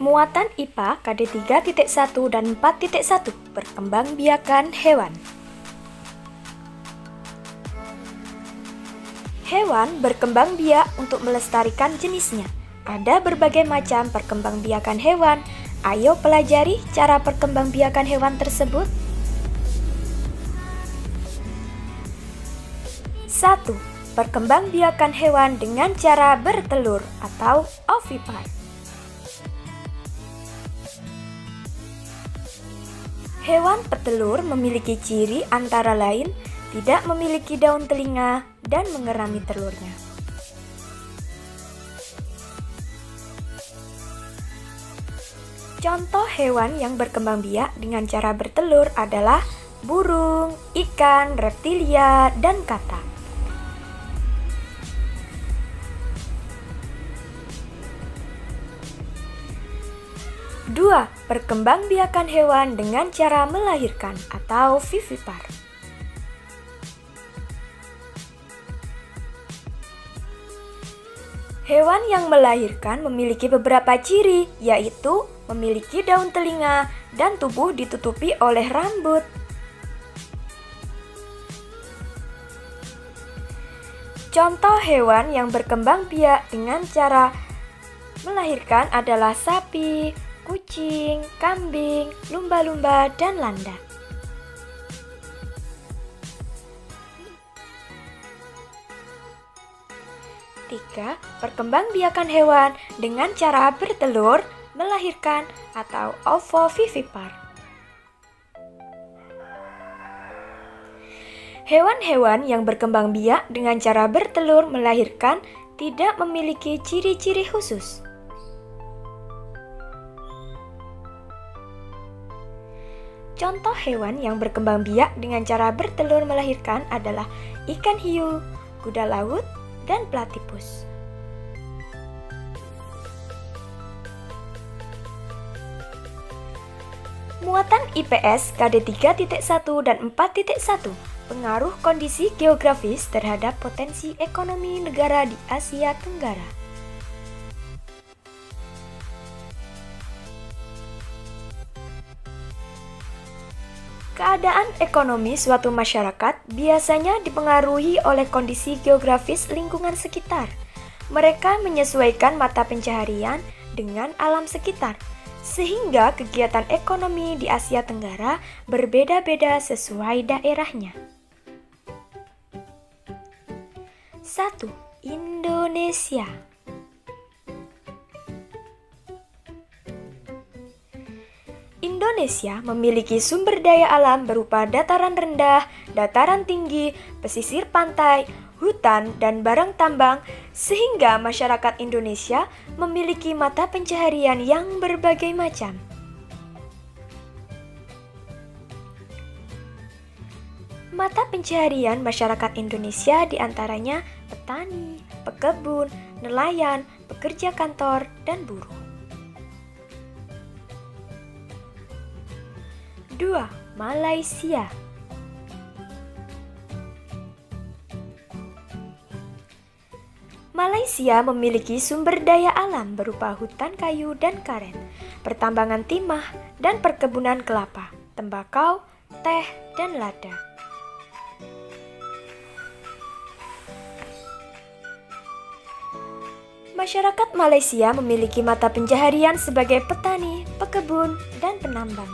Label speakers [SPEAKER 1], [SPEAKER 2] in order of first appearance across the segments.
[SPEAKER 1] Muatan IPA KD 3.1 dan 4.1 Perkembangbiakan hewan. Hewan berkembang biak untuk melestarikan jenisnya. Ada berbagai macam perkembangbiakan hewan. Ayo pelajari cara perkembangbiakan hewan tersebut. 1. Perkembangbiakan hewan dengan cara bertelur atau ovipar. Hewan petelur memiliki ciri antara lain tidak memiliki daun telinga dan mengerami telurnya. Contoh hewan yang berkembang biak dengan cara bertelur adalah burung, ikan, reptilia, dan katak. Dua, perkembangbiakan hewan dengan cara melahirkan atau vivipar. Hewan yang melahirkan memiliki beberapa ciri, yaitu memiliki daun telinga dan tubuh ditutupi oleh rambut. Contoh hewan yang berkembang biak dengan cara melahirkan adalah sapi, kucing, kambing, lumba-lumba, dan landak. 3. Perkembangbiakan hewan dengan cara bertelur, melahirkan, atau ovovivipar. Hewan-hewan yang berkembang biak dengan cara bertelur melahirkan tidak memiliki ciri-ciri khusus. Contoh hewan yang berkembang biak dengan cara bertelur melahirkan adalah ikan hiu, kuda laut, dan platypus. Muatan IPS KD 3.1 dan 4.1 Pengaruh kondisi geografis terhadap potensi ekonomi negara di Asia Tenggara. Keadaan ekonomi suatu masyarakat biasanya dipengaruhi oleh kondisi geografis lingkungan sekitar. Mereka menyesuaikan mata pencaharian dengan alam sekitar, sehingga kegiatan ekonomi di Asia Tenggara berbeda-beda sesuai daerahnya. 1. Indonesia. Indonesia memiliki sumber daya alam berupa dataran rendah, dataran tinggi, pesisir pantai, hutan, dan barang tambang, sehingga masyarakat Indonesia memiliki mata pencaharian yang berbagai macam. Mata pencaharian masyarakat Indonesia diantaranya petani, pekebun, nelayan, pekerja kantor, dan buruh. 2. Malaysia. Malaysia memiliki sumber daya alam berupa hutan kayu dan karet, pertambangan timah, dan perkebunan kelapa, tembakau, teh, dan lada. Masyarakat Malaysia memiliki mata pencaharian sebagai petani, pekebun, dan penambang.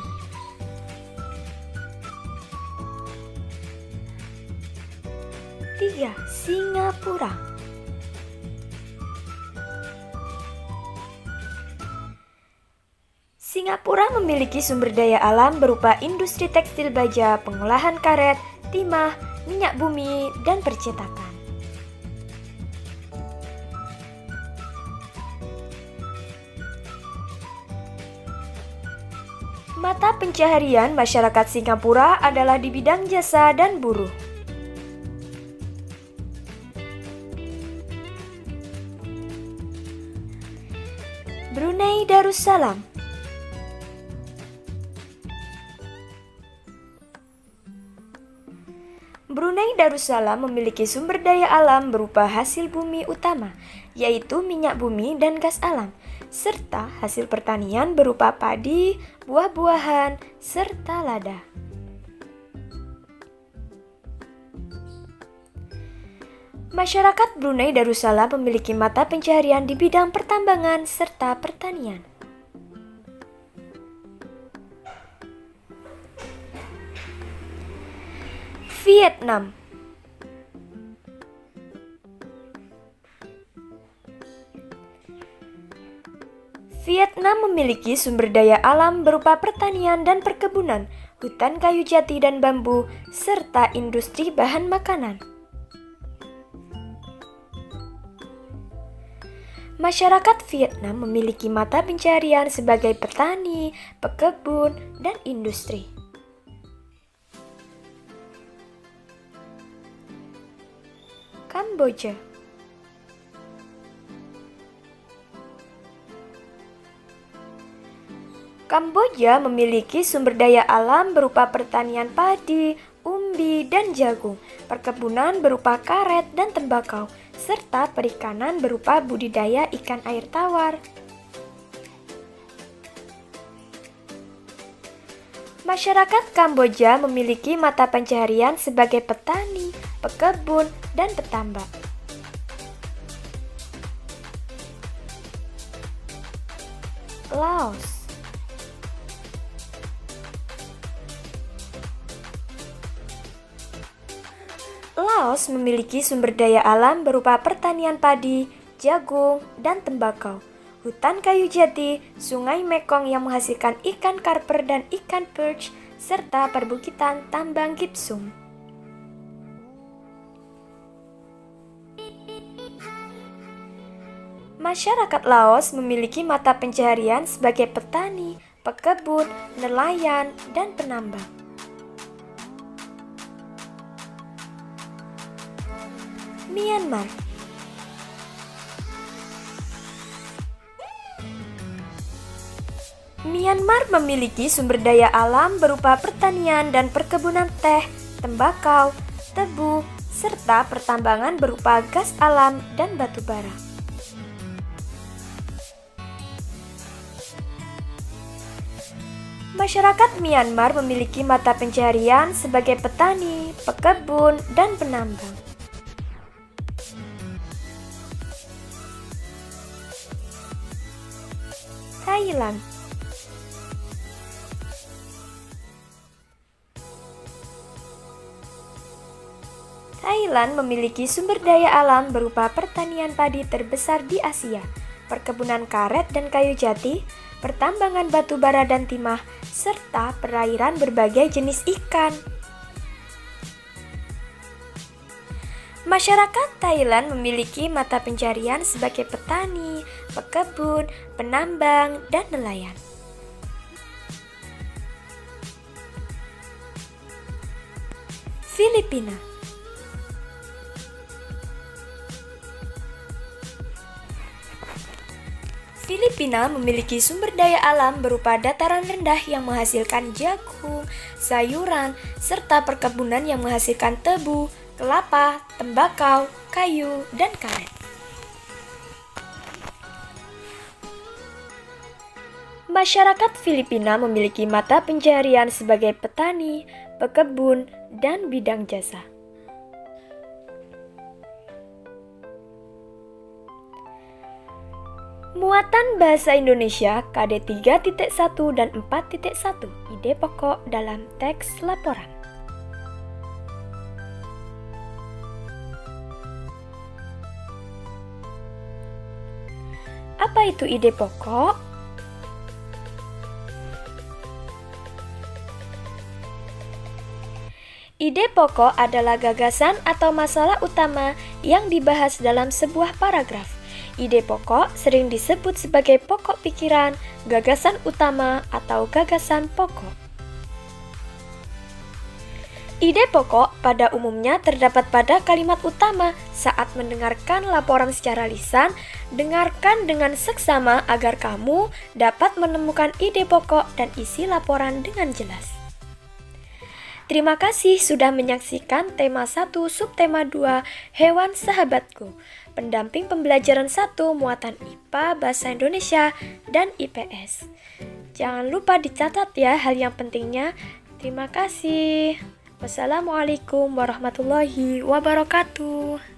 [SPEAKER 1] 3. Singapura. Singapura memiliki sumber daya alam berupa industri tekstil baja, pengolahan karet, timah, minyak bumi, dan percetakan. Mata pencaharian masyarakat Singapura adalah di bidang jasa dan buruh. Brunei Darussalam. Brunei Darussalam memiliki sumber daya alam berupa hasil bumi utama, yaitu minyak bumi dan gas alam, serta hasil pertanian berupa padi, buah-buahan, serta lada. Masyarakat Brunei Darussalam memiliki mata pencaharian di bidang pertambangan serta pertanian. Vietnam. Vietnam memiliki sumber daya alam berupa pertanian dan perkebunan, hutan kayu jati dan bambu, serta industri bahan makanan. Masyarakat Vietnam memiliki mata pencaharian sebagai petani, pekebun, dan industri. Kamboja. Kamboja memiliki sumber daya alam berupa pertanian padi, umbi, dan jagung, perkebunan berupa karet dan tembakau, serta perikanan berupa budidaya ikan air tawar. Masyarakat Kamboja memiliki mata pencaharian sebagai petani, pekebun, dan petambak. Laos. Laos memiliki sumber daya alam berupa pertanian padi, jagung, dan tembakau, hutan kayu jati, sungai Mekong yang menghasilkan ikan karper dan ikan perch, serta perbukitan tambang gipsum. Masyarakat Laos memiliki mata pencaharian sebagai petani, pekebun, nelayan, dan penambang. Myanmar. Myanmar memiliki sumber daya alam berupa pertanian dan perkebunan teh, tembakau, tebu, serta pertambangan berupa gas alam dan batu bara. Masyarakat Myanmar memiliki mata pencaharian sebagai petani, pekebun, dan penambang. Thailand. Thailand memiliki sumber daya alam berupa pertanian padi terbesar di Asia, perkebunan karet dan kayu jati, pertambangan batu bara dan timah, serta perairan berbagai jenis ikan. Masyarakat Thailand memiliki mata pencaharian sebagai petani, pekebun, penambang, dan nelayan. Filipina. Filipina memiliki sumber daya alam berupa dataran rendah yang menghasilkan jagung, sayuran, serta perkebunan yang menghasilkan tebu, kelapa, tembakau, kayu, dan karet. Masyarakat Filipina memiliki mata pencaharian sebagai petani, pekebun, dan bidang jasa. Muatan Bahasa Indonesia KD 3.1 dan 4.1, ide pokok dalam teks laporan. Apa itu ide pokok? Ide pokok adalah gagasan atau masalah utama yang dibahas dalam sebuah paragraf. Ide pokok sering disebut sebagai pokok pikiran, gagasan utama, atau gagasan pokok. Ide pokok pada umumnya terdapat pada kalimat utama. Saat mendengarkan laporan secara lisan, dengarkan dengan seksama agar kamu dapat menemukan ide pokok dan isi laporan dengan jelas. Terima kasih sudah menyaksikan tema 1 subtema 2 Hewan Sahabatku. Pendamping pembelajaran 1 muatan IPA, Bahasa Indonesia, dan IPS. Jangan lupa dicatat ya hal yang pentingnya. Terima kasih. Wassalamualaikum warahmatullahi wabarakatuh.